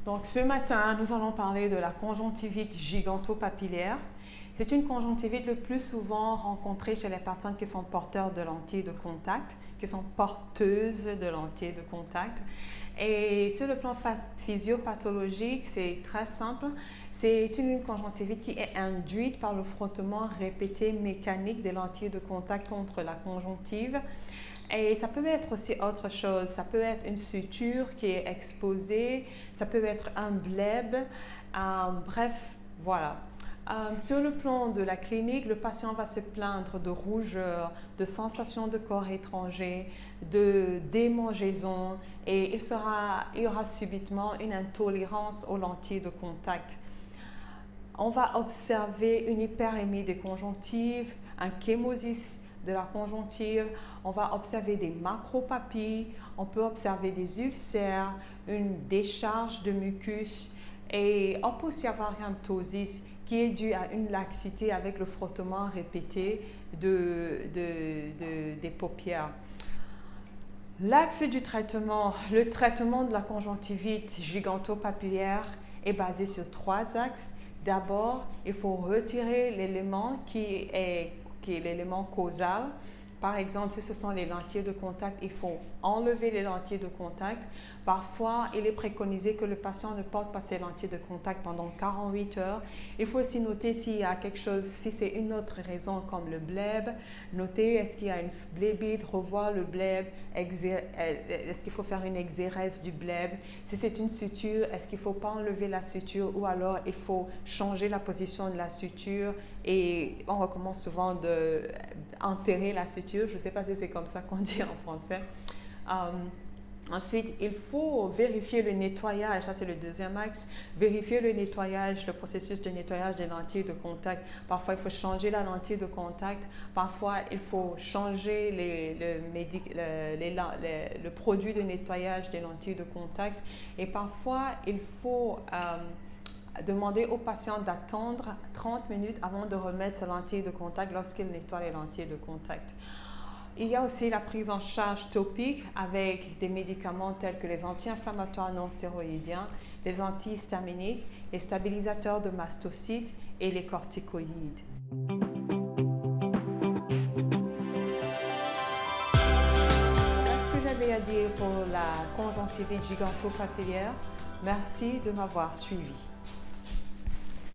Donc ce matin, nous allons parler de la conjonctivite gigantopapillaire. C'est une conjonctivite le plus souvent rencontrée chez les personnes qui sont porteurs de lentilles de contact, qui sont porteuses de lentilles de contact. Et sur le plan physiopathologique, c'est très simple. C'est une conjonctivite qui est induite par le frottement répété mécanique des lentilles de contact contre la conjonctive. Et ça peut être aussi autre chose, ça peut être une suture qui est exposée, ça peut être un bleb, bref, voilà. Sur le plan de la clinique, le patient va se plaindre de rougeur, de sensations de corps étranger, de démangeaison et il y aura subitement une intolérance aux lentilles de contact. On va observer une hyperémie des conjonctives, un chémosis de la conjonctive, on va observer des macropapilles, on peut observer des ulcères, une décharge de mucus et on peut aussi avoir une ptosis qui est due à une laxité avec le frottement répété des paupières. L'axe du traitement, le traitement de la conjonctivite gigantopapillaire est basé sur 3 axes. D'abord, il faut retirer l'élément qui est l'élément causal. Par exemple, si ce sont les lentilles de contact, il faut enlever les lentilles de contact. Parfois, il est préconisé que le patient ne porte pas ses lentilles de contact pendant 48 heures. Il faut aussi noter s'il y a quelque chose, si c'est une autre raison comme le bleb, noter est-ce qu'il y a une blébite, revoir le bleb, est-ce qu'il faut faire une exérèse du bleb. Si c'est une suture, est-ce qu'il ne faut pas enlever la suture ou alors il faut changer la position de la suture et on recommande souvent d'enterrer la suture. Je ne sais pas si c'est comme ça qu'on dit en français. Ensuite, il faut vérifier le nettoyage, ça c'est le deuxième axe, vérifier le nettoyage, le processus de nettoyage des lentilles de contact. Parfois, il faut changer la lentille de contact, parfois, il faut changer le produit de nettoyage des lentilles de contact et parfois, il faut demander au patient d'attendre 30 minutes avant de remettre ses lentilles de contact lorsqu'il nettoie les lentilles de contact. Il y a aussi la prise en charge topique avec des médicaments tels que les anti-inflammatoires non stéroïdiens, les antihistaminiques, les stabilisateurs de mastocytes et les corticoïdes. Voilà ce que j'avais à dire pour la conjonctivite gigantopapillaire. Merci de m'avoir suivi.